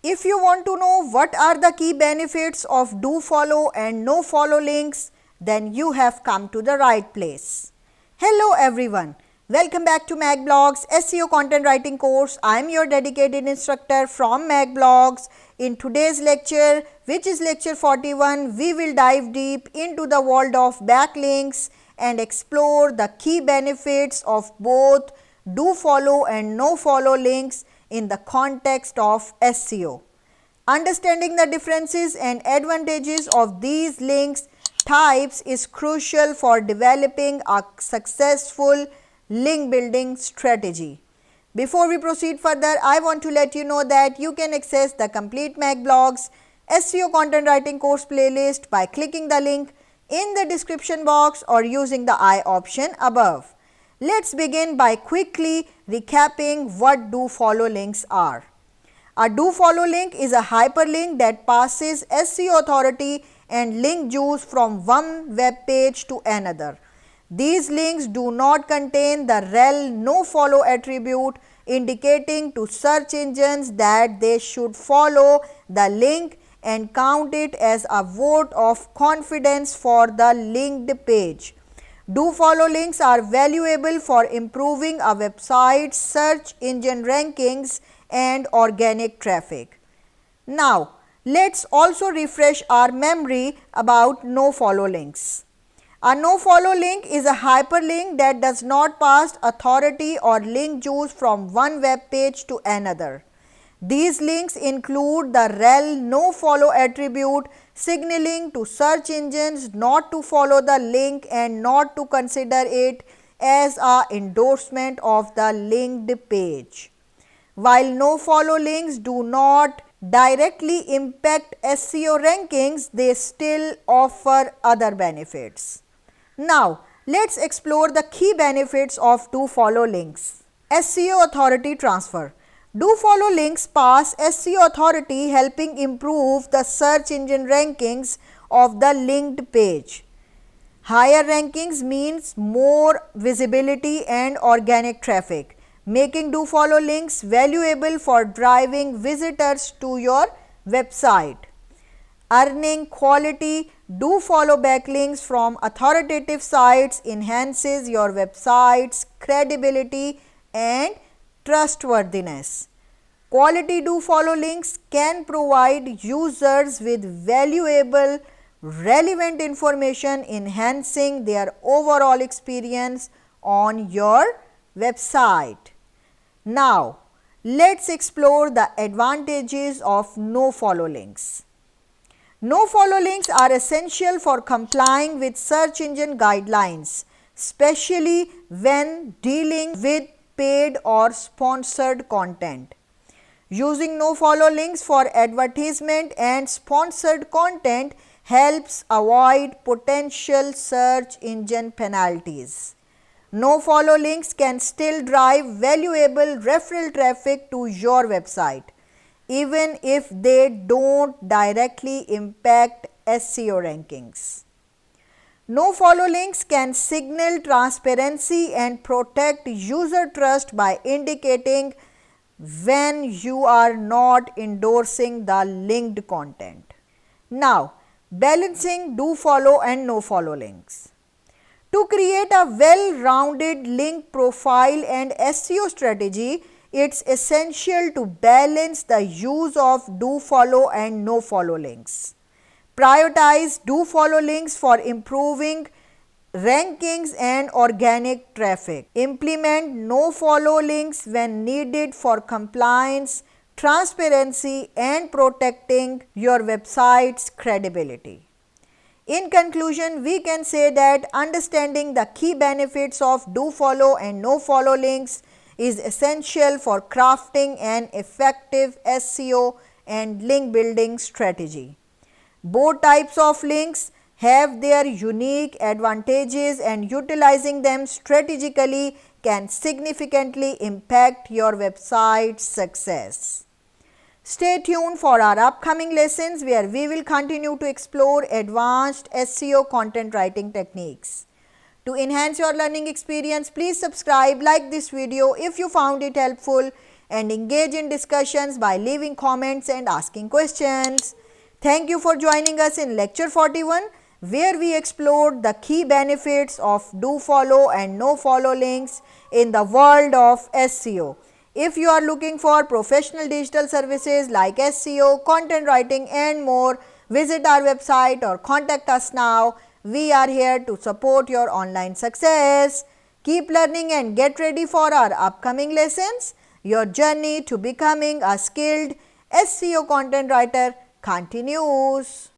If you want to know what are the key benefits of do follow and no follow links, then you have come to the right place. Hello everyone, welcome back to makblogs SEO content writing course. I am your dedicated instructor from makblogs. In today's lecture, which is lecture 41, we will dive deep into the world of backlinks and explore the key benefits of both do follow and no follow links in the context of SEO. Understanding the differences and advantages of these links types is crucial for developing a successful link building strategy. Before we proceed further, I want to let you know that you can access the complete makblogs SEO content writing course playlist by clicking the link in the description box or using the I option above. Let's begin by quickly recapping what do follow links are. A do follow link is a hyperlink that passes SEO authority and link juice from one web page to another. These links do not contain the rel no follow attribute, indicating to search engines that they should follow the link and count it as a vote of confidence for the linked page. Do follow links are valuable for improving a website's search engine rankings and organic traffic. Now, let's also refresh our memory about no follow links. A no follow link is a hyperlink that does not pass authority or link juice from one web page to another. These links include the rel no follow attribute, signaling to search engines not to follow the link and not to consider it as an endorsement of the linked page. While no follow links do not directly impact SEO rankings, they still offer other benefits. Now, let's explore the key benefits of do follow links. SEO authority transfer. Do follow links pass SEO authority, helping improve the search engine rankings of the linked page. Higher rankings means more visibility and organic traffic, making do follow links valuable for driving visitors to your website. Earning quality do follow backlinks from authoritative sites enhances your website's credibility and trustworthiness. Quality do follow links can provide users with valuable, relevant information, enhancing their overall experience on your website. Now, let's explore the advantages of no follow links. No follow links are essential for complying with search engine guidelines, especially when dealing with paid or sponsored content. Using no follow links for advertisement and sponsored content helps avoid potential search engine penalties. No follow links can still drive valuable referral traffic to your website, even if they don't directly impact SEO rankings. No follow links can signal transparency and protect user trust by indicating when you are not endorsing the linked content. Now, balancing do follow and no follow links. To create a well-rounded link profile and SEO strategy, it's essential to balance the use of do follow and no follow links. Prioritize do follow links for improving rankings and organic traffic. Implement no follow links when needed for compliance, transparency, and protecting your website's credibility. In conclusion, we can say that understanding the key benefits of do follow and no follow links is essential for crafting an effective SEO and link building strategy. Both types of links have their unique advantages, and utilizing them strategically can significantly impact your website's success. Stay tuned for our upcoming lessons where we will continue to explore advanced SEO content writing techniques. To enhance your learning experience, please subscribe, like this video if you found it helpful, and engage in discussions by leaving comments and asking questions. Thank you for joining us in lecture 41, where we explored the key benefits of do follow and no follow links in the world of SEO. If you are looking for professional digital services like SEO, content writing and more, visit our website or contact us now. We are here to support your online success. Keep learning and get ready for our upcoming lessons. Your journey to becoming a skilled SEO content writer continues.